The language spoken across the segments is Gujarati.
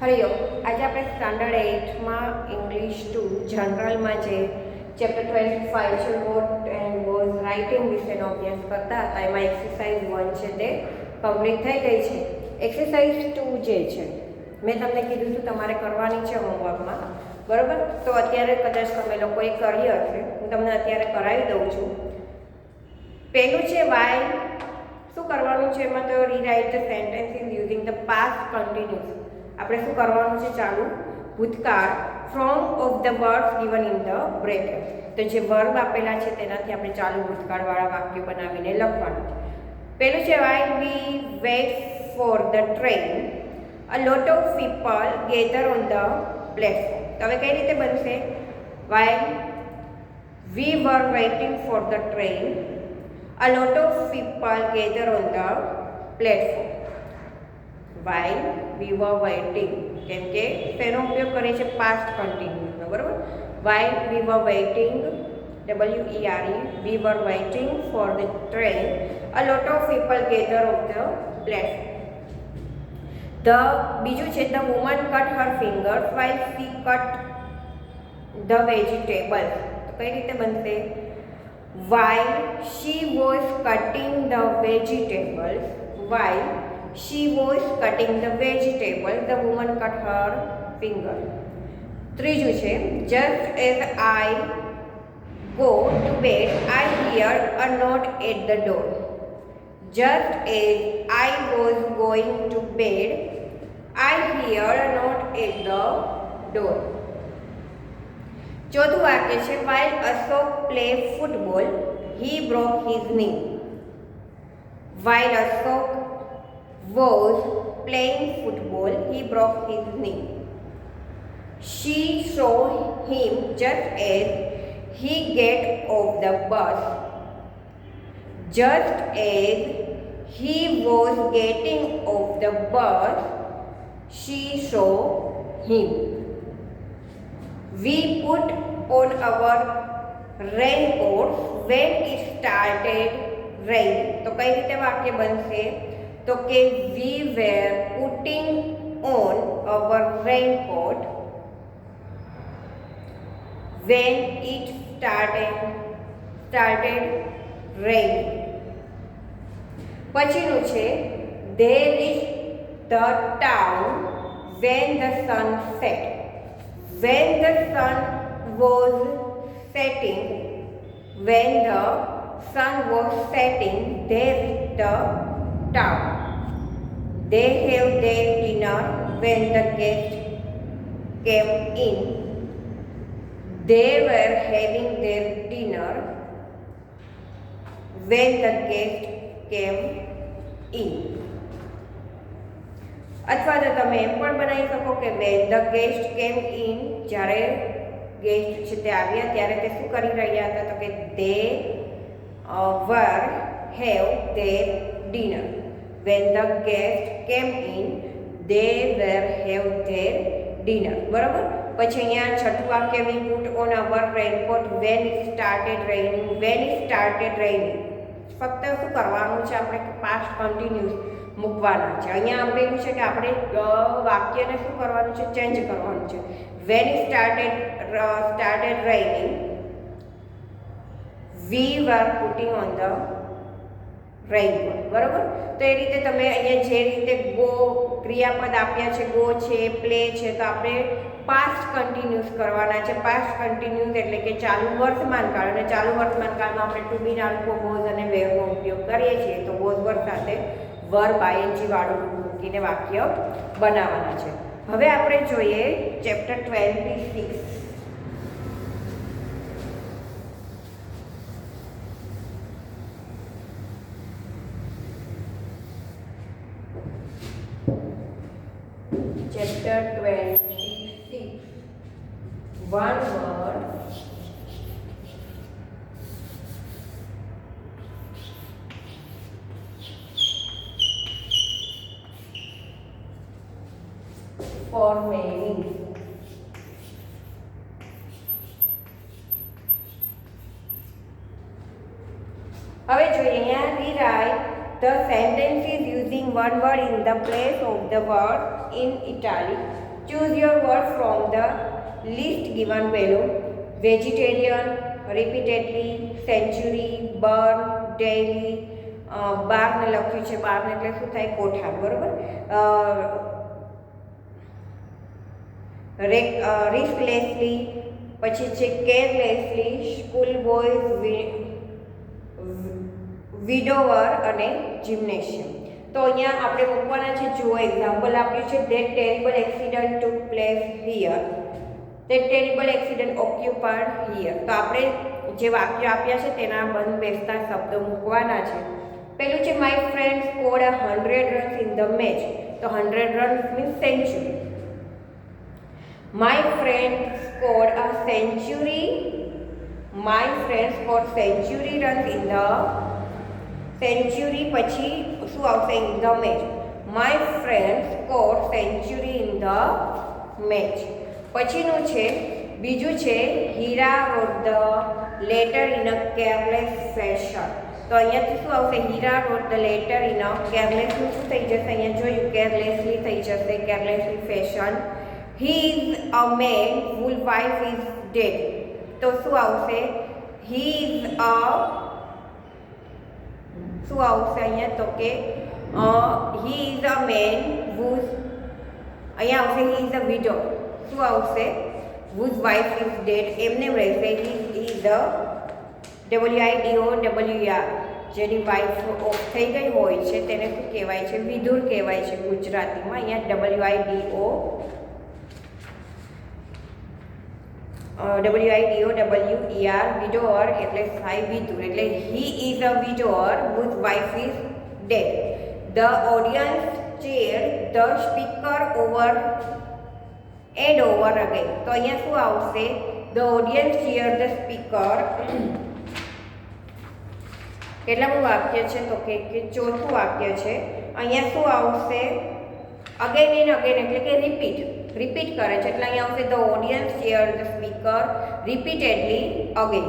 હરિયો, આજે આપણે સ્ટાન્ડર્ડ 8માં ઇંગ્લિશ 2 જનરલમાં જે ચેપ્ટર 25 છે વોટ એન્ડ વોઝ રાઇટિંગ વિશેનો અભ્યાસ કરતા હતા એમાં એક્સરસાઇઝ 1 છે તે કમ્પ્લીટ થઈ ગઈ છે. એક્સરસાઇઝ 2 જે છે મેં તમને કીધું હતું તમારે કરવાની છે હોમવર્કમાં, બરાબર? તો અત્યારે કદાચ તમે લોકોએ કરી હશે, હું તમને અત્યારે કરાવી દઉં છું. પહેલું છે વાય. શું કરવાનું છે એમાં? તો rewrite the sentences using the past continuous. આપણે શું કરવાનું છે? ચાલુ ભૂતકાળ form of the verbs given in the bracket. તો જે વર્બ આપેલા છે તેનાથી આપણે ચાલુ ભૂતકાળવાળા વાક્યો બનાવીને લખવાનું છે. પહેલું છે while we wait for the train a lot of people gather on the platform. તો હવે કઈ રીતે બનશે? While we were waiting for the train a lot of people gather on the platform. While we were waiting, કેમ કે તેનો ઉપયોગ કરે છે પાસ્ટ કન્ટિન્યુઅસનો, બરાબર? While we were waiting, WERE, we were waiting for the train, a lot of people gather on the platform. બીજું છે the woman cut her fingers while she cut the vegetables. તો કઈ રીતે બનશે? While she was cutting the vegetables, the woman cut her finger. ત્રીજું છે just as I go to bed, I hear a knock at the door. Just as I was going to bed, I hear a knock at the door. ચોથું વાક્ય છે while Ashok play football, he broke his knee. While Ashok was playing football, he broke his knee. She saw him just as he get off the bus. Just as he was getting off the bus, she saw him. We put on our raincoats when it started raining. તો કઈ રીતે વાક્ય બનશે? તો કે we were putting on our raincoat when it started raining. પછીનું છે they reached the town when the sun set. When the sun was setting, they reached the town. They have their dinner when the guests came in. They were having their dinner when the guests came in. અથવા તો તમે એમ પણ બનાવી શકો કે when the guest came in, જ્યારે ગેસ્ટ છે તે આવ્યા ત્યારે તે શું કરી રહ્યા હતા? તો કે they were have their dinner. When the guest came in, they were have their dinner. બરાબર? પછી અહીંયા છઠ્ઠું વાક્ય we put on our raincoat when it started raining. When it started raining, ફક્ત શું કરવાનું છે? આપણે પાસ્ટ કન્ટિન્યુઅસ મૂકવાના છે. અહીંયા આપેલું છે કે આપણે વાક્યને શું કરવાનું છે? ચેન્જ કરવાનું છે. when it started raining, we were putting on the raincoat. બરાબર? તો એ રીતે તમે અહીંયા જે રીતે ગો ક્રિયાપદ આપ્યા છે, ગો છે, પ્લે છે, તો આપણે પાસ્ટ કન્ટિન્યુઅસ કરવાના છે. પાસ્ટ કન્ટિન્યુઅસ એટલે કે ચાલુ વર્તમાનકાળ, અને ચાલુ વર્તમાનકાળમાં આપણે ટુ બી નામકો વોઝ અને વેરનો ઉપયોગ કરીએ છીએ. તો વોઝ વર્ડ સાથે વર્બ આઈએનજી વાળું મૂકીને વાક્ય બનાવવાના છે. હવે આપણે જોઈએ chapter 26. Chapter 26, one word. For many. હવે જોઈએ અહીંયા rewrite the sentences using one word in the place of the word in italic. Choose your word from the list given below. Vegetarian, repeatedly, century, burn, daily, બારને લખ્યું છે, બારને એટલે શું થાય? કોઠાર, બરોબર. રિસ્કલેસલી, પછી છે કેરલેસલી, સ્કૂલ બોયઝ, વિડોવર અને જિમ્નેશિયમ. તો અહીંયા આપણે મૂકવાના છે. જુઓ, એક્ઝામ્પલ આપ્યું છે. That terrible accident took place here. That terrible accident occupied here. તો આપણે જે વાક્ય આપ્યા છે તેના બંધ બેસતા શબ્દો મૂકવાના છે. પેલું છે my friend scored 100 runs in the match. તો 100 runs means century. My friend scored a century. My friend scored century runs in the century. પછી શું આવશે? In the match. My friend scored century in the match. પછીનું છે, બીજું છે Heera wrote the letter in a careless fashion. તો અહીંયાથી શું આવશે? Heera wrote the letter in a કેરલેસનું શું થઈ જશે? અહીંયા જોયું, કેરલેસલી થઈ જશે, carelessly fashion. He is a man whose wife is dead. તો શું આવશે? હી ઇઝ અ શું આવશે અહીંયા? તો કે he is a man whose, અહીંયા આવશે હી ઇઝ અ વિડો. શું આવશે? Whose wife is dead. એમને રહેશે હી ઇઝ અ WIDOWER. જેની વાઇફ ઓફ થઈ ગઈ હોય છે તેને શું કહેવાય છે? વિધુર કહેવાય છે ગુજરાતીમાં. અહીંયા WIDOWER, વિડોઅર એટલે થાય વિધુર. એટલે he is a widower whose wife is dead. The audience cheer the speaker over and over again. તો અહીંયા શું આવશે? The audience cheer the speaker. કેટલામું વાક્ય છે? તો કે ચોથું વાક્ય છે. અહીંયા શું આવશે? અગેન એન્ડ અગેન એટલે કે રિપીટ કરે છે. એટલે અહીંયા આવશે the audience cheer the speaker repeatedly again.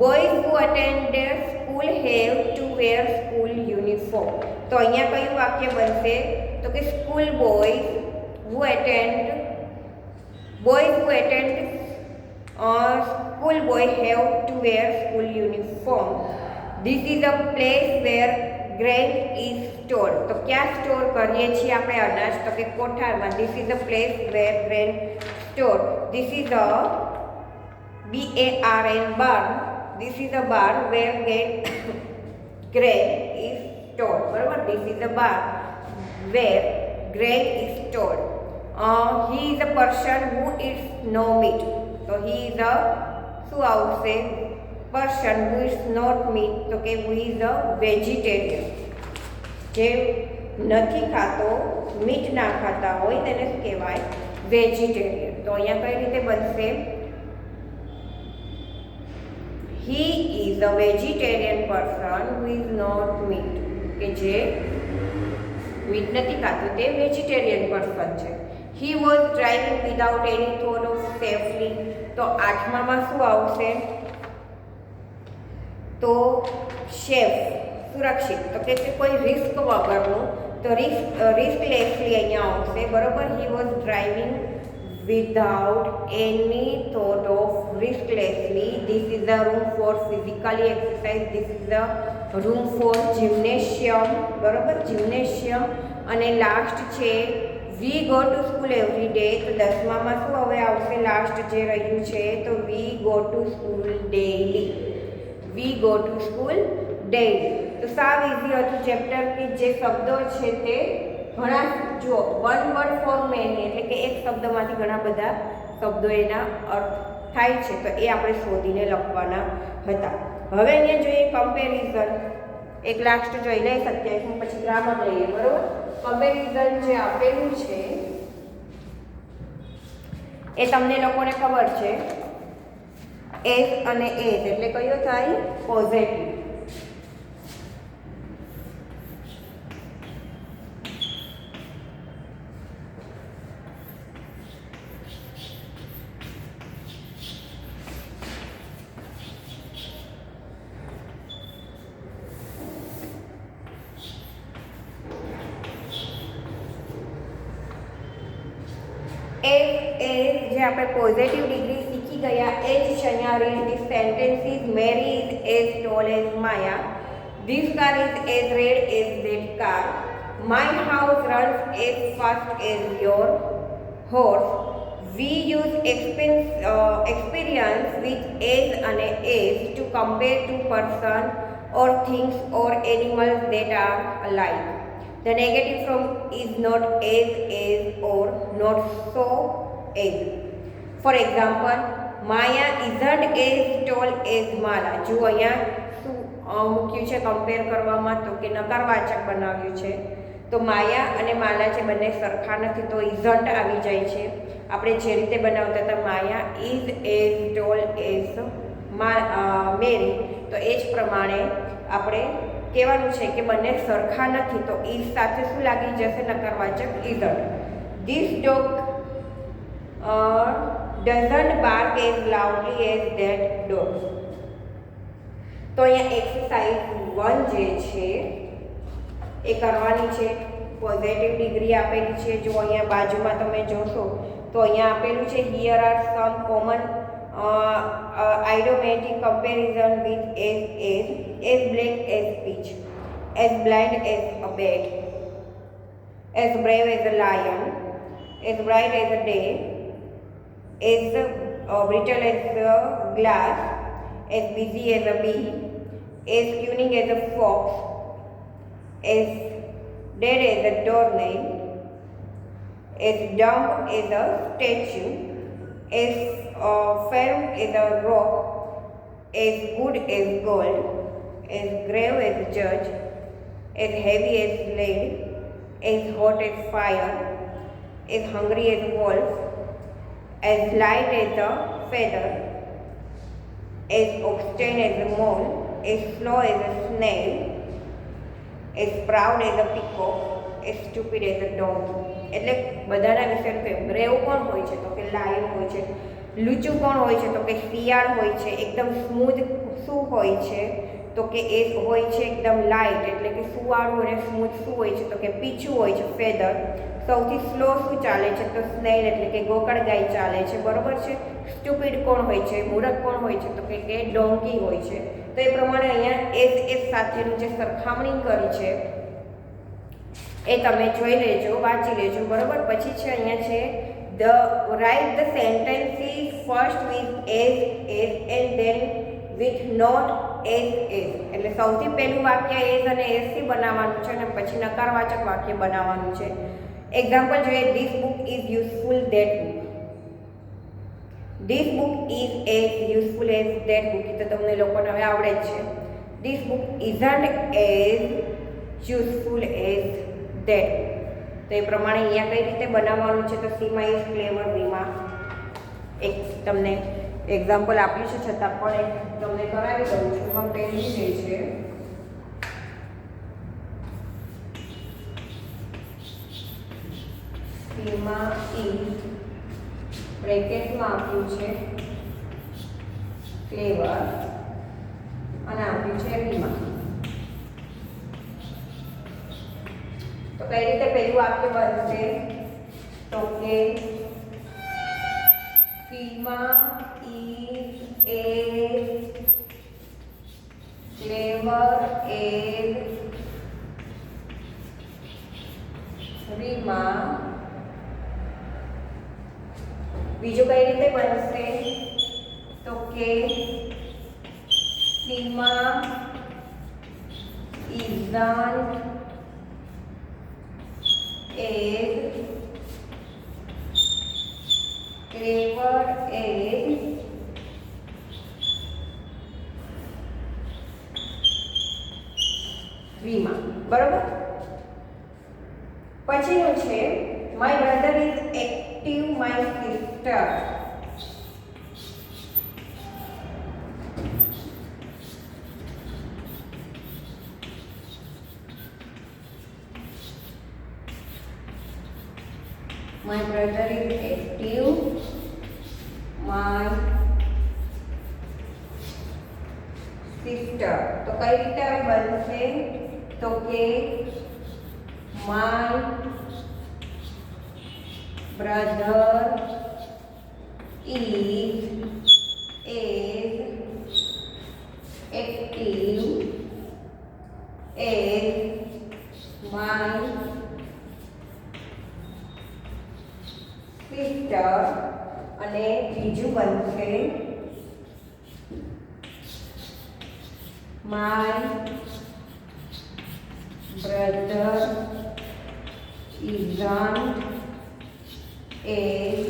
Boys who attend school have to wear school uniform. તો અહીંયા કયું વાક્ય બનશે? તો કે school boys who attend school boy have to wear school uniform. This is a place where grain is stored. તો ક્યાં સ્ટોર કરીએ છીએ આપણે અનાજ? તો કે કોઠારમાં. This is a place where grain stored. This is a BARN barn. This is a barn where grain is stored. બરાબર? This is a barn where grain is stored. He is a person who eats no meat. તો he is a શું આવશે? person who is not meat. તો કે who is a vegetarian. જે નથી ખાતો, મીટ ના ખાતા હોય તેને શું કહેવાય? વેજીટેરિયન. તો અહીંયા કઈ રીતે બનશે? he is a vegetarian person who is not meat. કે જે મીટ નથી ખાતું તે વેજીટેરિયન પર્સન છે. He was driving without any thought of safety. તો આઠમામાં શું આવશે? તો સેફ, સુરક્ષિત. તો કે કોઈ રિસ્ક વગરનું. તો રિસ્કલેસલી અહીંયા આવશે. બરોબર? He was driving without any thought of risklessly. This is the room for physically exercise. This is the room for gymnasium. બરોબર? gymnasium. અને લાસ્ટ છે we go to school every day. તો દસમામાં શું હવે આવશે? લાસ્ટ જે રહ્યું છે તો we go to school daily. We go to school daily. તો સાવ ઇઝી હતું ચેપ્ટર. કે જે શબ્દો છે તે ઘણા, જો વન વર્ડ ફોર મેની એટલે કે એક શબ્દમાંથી ઘણા બધા શબ્દો એના અર્થ થાય છે. તો એ આપણે શોધીને લખવાના હતા. હવે અહીંયા જોઈએ કમ્પેરિઝન. એક લાસ્ટ જોઈ લઈએ 27 પછી ગ્રામર લઈએ. બરોબર? કમ્પેરિઝન જે આપેલું છે એ તમને લોકોને ખબર છે. એસ અને એસ એટલે કયો થાય? પોઝિટિવ. જે આપણે પોઝિટિવ ડિગ્રી શીખી ગયા એ જ છે અહીંયા. Read this sentences. Mary is as tall as Maya. This car is as red as that car. My house runs as fast as your horse. We use experience with as અને as to compare to person or things or animals that are alike. The negative form is not as, or not so, as. For example, Maya isn't as tall as Mala. જો અહીંયા શું મૂક્યું છે કમ્પેર કરવામાં, તો કે નકારવાચક બનાવ્યું છે. તો માયા અને માલા છે બંને સરખા નથી, તો ઇઝન્ટ આવી જાય છે. આપણે જે રીતે બનાવતા હતા માયા ઇઝ એઝ ટોલ એઝ મેરી, તો એ જ પ્રમાણે આપણે કહેવાનું છે કે બંને સરખા નથી, તો ઇઝ સાથે શું લાગી જશે નકારવાચક isn't. This dog doesn't bark as loudly as that dog. તો અહીંયા એક્સરસાઇઝ 1 જે છે એ કરવાની છે. પોઝિટિવ ડિગ્રી આપેલી છે. જો અહીંયા બાજુમાં તમે જોશો તો અહીંયા આપેલું છે here are some common idiomatic comparison with as black as pitch, as blind as a bat, as brave as a lion, as bright as a day, as brittle as a glass, as busy as a bee, as cunning as a fox, as dead as a doornail, as dumb as a statue, as firm as a rock, as good as gold, as grave as a judge, as heavy as lead, as hot as fire, as hungry as wolf, as light as a feather, as obstinate as a mole, as slow as a snail, as proud as a peacock, as stupid as a donkey. એટલે બધાના વિશે ગ્રેવ કોણ હોય છે, તો કે લાયન હોય છે. લૂચું કોણ હોય છે, તો કે શિયાળ હોય છે. એકદમ સ્મૂધ શું હોય છે, તો કે એ હોય છે એકદમ લાઇટ, એટલે કે સુવાળું અને સ્મૂથ શું હોય છે, તો કે પીછું હોય છે ફેધર. સૌથી સ્લો શું ચાલે છે, તો સ્નેલ એટલે કે ગોકળગાય ચાલે છે, બરોબર છે. સ્ટુપિડ કોણ હોય છે, મૂરખ કોણ હોય છે, તો કે ડોંકી હોય છે. તો એ પ્રમાણે અહીંયા એસ સાથેનું જે સરખામણી કરી છે એ તમે જોઈ લેજો, વાંચી લેજો, બરોબર. પછી છે અહીંયા છે write the sentences first with as and then with not as. એટલે સૌથી પહેલું વાક્ય એઝ અને એઝથી બનાવવાનું છે અને પછી નકારવાચક વાક્ય બનાવવાનું છે. એક્ઝામ્પલ જોઈએ. This book is useful that book. This book is as useful as that book, એ તો તમને લોકોને હવે આવડે જ છે. This book isn't as useful as that. તો એ પ્રમાણે અહીંયા કઈ રીતે બનાવવાનું છે, તો સીમા ઇઝ ક્લેવર. વીમાં એક તમને એક્ઝામ્પલ આપ્યું છે, છતાં પણ એક તમને કરાવી દઉં છું. એમાં પહેલી જે છે સીમા ઇઝ બ્રેકેટમાં આપ્યું છે ક્લેવર અને આપ્યું છે વીમાં. તો કઈ રીતે પહેલું વાક્ય બનશે, તો કે Seema is as clever as Reema. બીજું કઈ રીતે બનશે, તો કે Seema isn't as clever as Reema, બરોબર. પછીનું છે my brother is active my sister. My brother is active. My sister. તો કઈ રીતે બનશે, તો કે my brother is as active as my sister અને બીજું બનશે my brother isn't as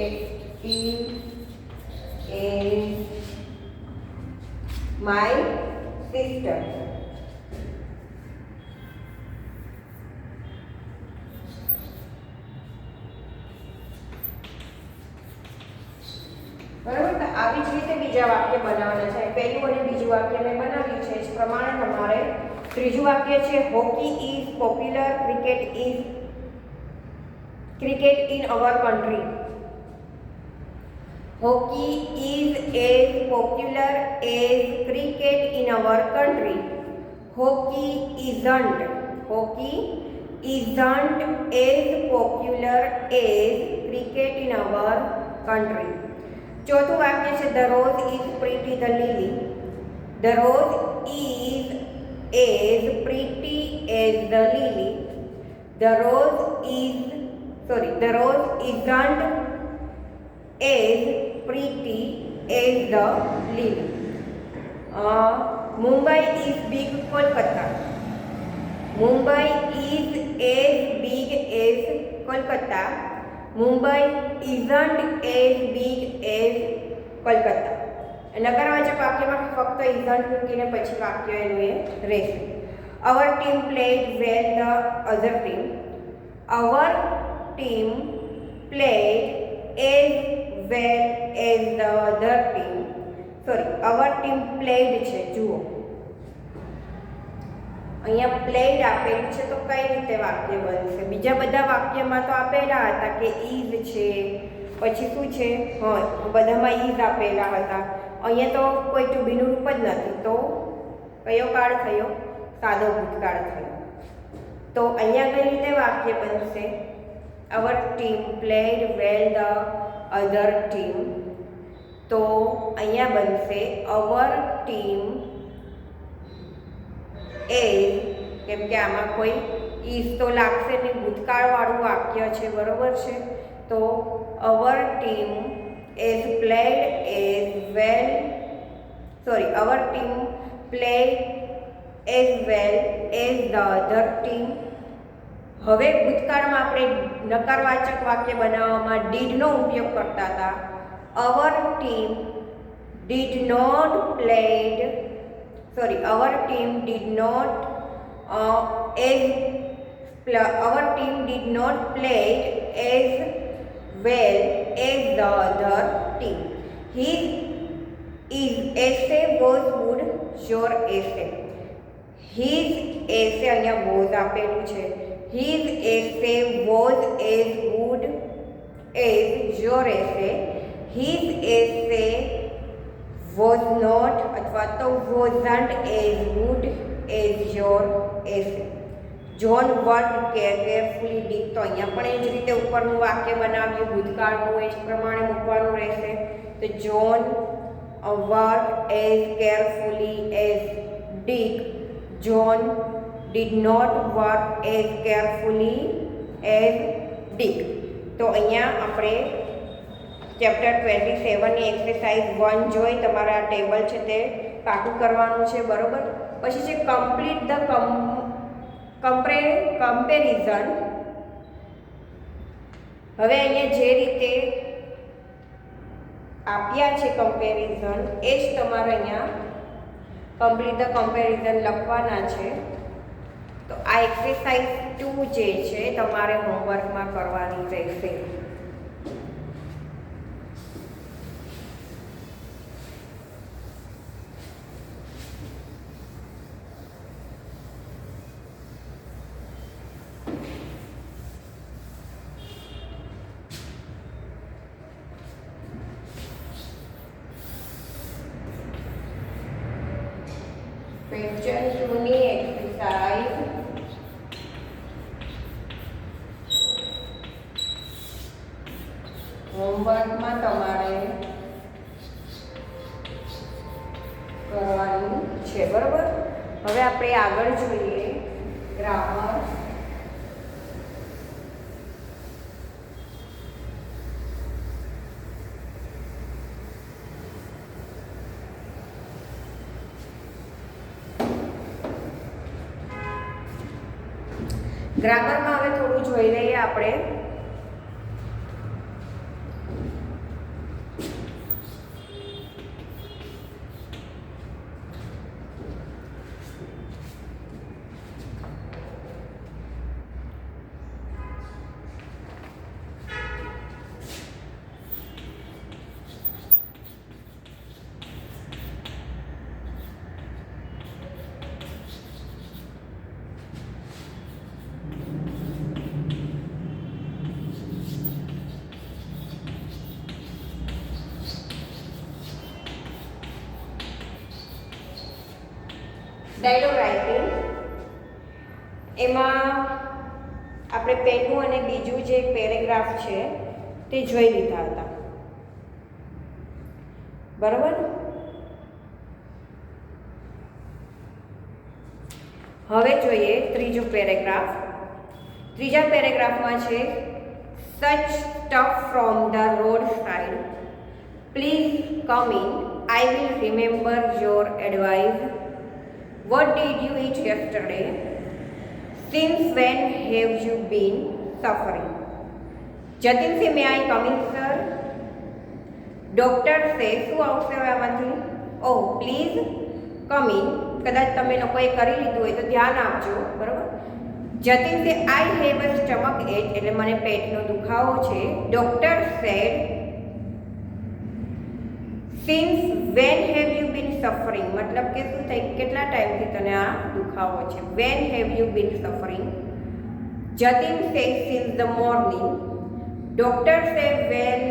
active as my sister. બરાબર. તો આવી જ રીતે બીજા વાક્ય બનાવવાના છે. પહેલું અને બીજું વાક્ય મેં બનાવ્યું છે. એ પ્રમાણે તમારે ત્રીજું વાક્ય છે hockey is popular cricket in our country. Hockey is as popular as cricket in our country. Hockey isn't as popular as cricket in our country. ચોથું વાક્ય છે the rose is pretty the lily. The rose is as pretty as the lily. The rose isn't as pretty as the lily. Mumbai is big Kolkata. Mumbai is as big as Kolkata. Mumbai isn't as big as Kolkata. નકારવાચક વાક્યમાં ફક્ત ઇઝન્ટ મૂકીને પછી વાક્ય એનું એ રહેશે. અવર team played well the other team. Hour team played as well as the other team. Hour team played છે. જુઓ અહીંયા પ્લેડ આપેલું છે તો કઈ રીતે વાક્ય બનશે? બીજા બધા વાક્યમાં તો આપેલા હતા કે ઇઝ છે, પછી શું છે, બધામાં ઇઝ આપેલા હતા. અહીંયા તો કોઈ ટુ બીનું રૂપ જ નથી. તો કયો કાળ થયો? સાદો ભૂતકાળ થયો. તો અહીંયા કઈ રીતે વાક્ય બનશે? અવર team played well the other team. તો અહીંયા બનશે અવર ટીમ એઝ, કેમ કે આમાં કોઈ ઇઝ તો લાગશે નહીં, ભૂતકાળવાળું વાક્ય છે, બરોબર છે. તો અવર team as played as well hour team played as well as the other team. હવે ભૂતકાળમાં આપણે નકારવાચક વાક્ય બનાવવામાં ડીડનો ઉપયોગ કરતા હતા. Our team did not played our team did not play as well as the other team. His essay was good, your essay. His essay અહીંયા was આપેલું છે. His essay was as good as your essay. His essay was not અથવા તો wasn't as good as your essay. John worked carefully did. તો અહીંયા પણ એ જ રીતે ઉપરનું વાક્ય બનાવ્યું, ભૂતકાળનું એ જ પ્રમાણે મૂકવાનું રહેશે. તો John worked as carefully as Dick. John did not work as carefully as Dick. તો અહીંયા આપણે ચેપ્ટર 27ની એક્સરસાઇઝ 1 જોઈ. તમારે આ ટેબલ છે તે પાકું કરવાનું છે, બરોબર. પછી છે કમ્પ્લીટ ધ કમ્પેરિઝન. હવે અહીંયા જે રીતે આપ્યા છે કમ્પેરિઝન, એ જ તમારે અહીંયા કમ્પ્લીટ ધ કમ્પેરિઝન લખવાના છે. તો આ એક્સરસાઇઝ 2 જે છે તમારે હોમવર્કમાં કરવાની રહેશે. Question 2 ની એક્સરસાઇઝ છે, બરાબર. હવે આપણે આગળ જોઈએ ગ્રામર. ગ્રામરમાં હવે થોડું જોઈ લઈએ આપણે. ડાયલોગ રાઇટિંગ, એમાં આપણે પહેલું અને બીજું જે પેરેગ્રાફ છે તે જોઈ લીધા હતા, બરાબર. હવે જોઈએ ત્રીજો પેરેગ્રાફ. ત્રીજા પેરેગ્રાફમાં છે such stuff from the road side, please come in, I will remember your advice. What did you eat yesterday? Since when have you been suffering? Jatin say, may I come in, sir? Doctor say, શું આવશે હવે આમાંથી? Oh, please come in. કદાચ તમે લોકોએ કરી લીધું હોય તો ધ્યાન આપજો, બરાબર. જતિન સે, I have a stomach ache, એટલે મને પેટનો દુખાવો છે. Doctor said, since when have you been suffering? मतलब કે શું થાય, કેટલા ટાઈમથી તને આ દુખાવો છે. when have you been suffering? Jatin says, since the morning. Doctor said, well,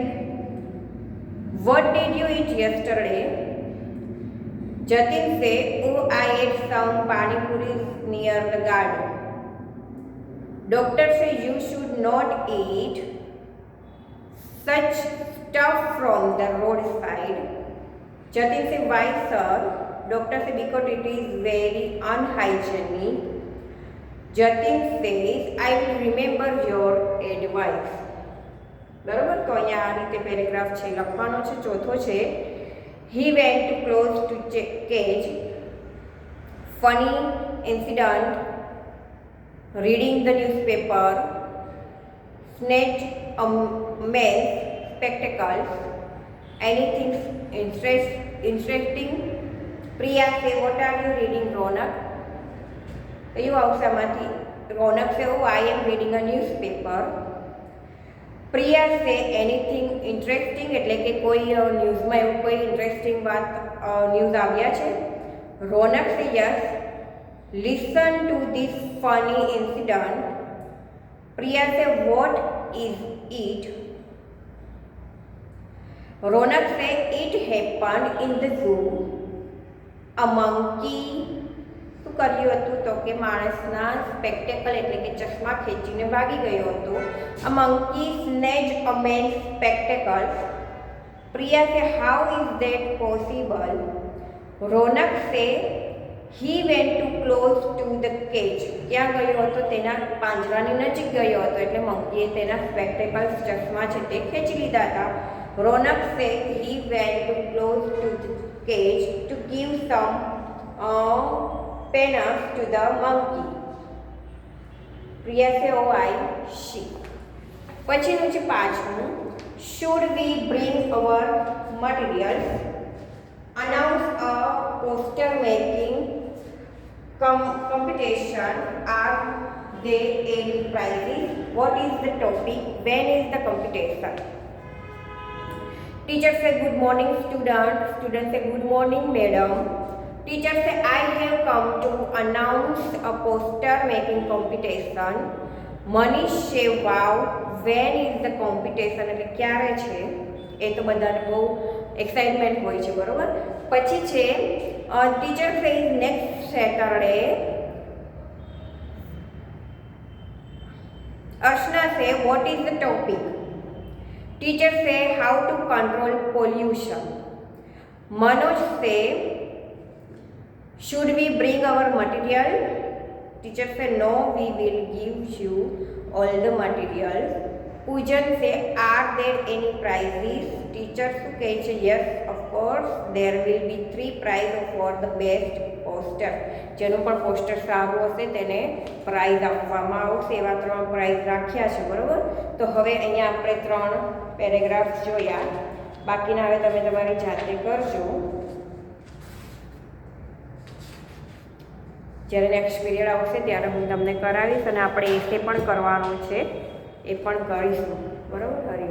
what did you eat yesterday? Jatin said, oh, I ate some pani puris near the garden. Doctor said, you should not eat such stuff from the roadside. Jatin said, why, sir? Doctor said, because it is very unhygienic. Jatin says, I will remember your advice. બરાબર. તો અહીંયા આ રીતે પેરેગ્રાફ છે લખવાનો છે. ચોથો છે he went close to cage, funny incident, reading the newspaper, snatch a man's spectacles, anything interesting. Priya say, what are you reading, Ronak? કયું આવશે આમાંથી? રોનક say, oh, I am reading a newspaper. Priya say, anything interesting, એટલે કે કોઈ ન્યૂઝમાં એવું કોઈ ઇન્ટરેસ્ટિંગ વાત ન્યૂઝ આવ્યા છે. રોનક say, yes, listen to this funny incident. Priya say, what is it? Ronak say, it happened in the zoo. A monkey શું કર્યું હતું તો કે માણસના સ્પેક્ટેકલ એટલે કે ચશ્મા ખેંચીને ભાગી ગયો હતો. A monkey snatched a man's spectacles. Priya say, how is that possible? Ronak say, he went too close to the cage. ક્યાં ગયો હતો? તેના પાંજરાની નજીક ગયો હતો એટલે મંકીએ તેના સ્પેક્ટેકલ્સ ચશ્મા છે તે ખેંચી લીધા હતા. Ronak say, he went too close to the cage to give some penance to the monkey. Priya say, oh, I see. પછીનું છે પાંચમું, should we bring our materials, announce a poster making competition, are they any prizes, what is the topic, when is the competition? Teacher say, good morning student. Student say, good morning madam. Teacher say, I have come to announce a poster making competition. Manish say, wow, when is the competition? એટલે ક્યારે છે? એ તો બધાને બહુ એક્સાઇટમેન્ટ હોય છે, બરોબર. પછી છે ટીચર સે, next Saturday. Ashna say, what is the topic? Teacher say, how to control pollution. Manoj say, Should we bring our material? Teacher say no, we will give you all the materials. પૂજન say are there any prizes? Teacher શું કહે છે yes of course there will be 3 prizes for the best poster. જેનું પણ પોસ્ટર સારું હશે તેને પ્રાઇઝ આપવામાં આવશે. એવા 3 પ્રાઇઝ રાખ્યા છે, બરાબર. તો હવે અહીંયા આપણે 3 પેરેગ્રાફ જોયા, બાકીના હવે તમે તમારી જાતે કરજો. જ્યારે નેક્સ્ટ પીરિયડ આવશે ત્યારે હું તમને કરાવીશ અને આપણે એસે પણ કરવાનો છે, એ પણ કરીશું, બરાબર.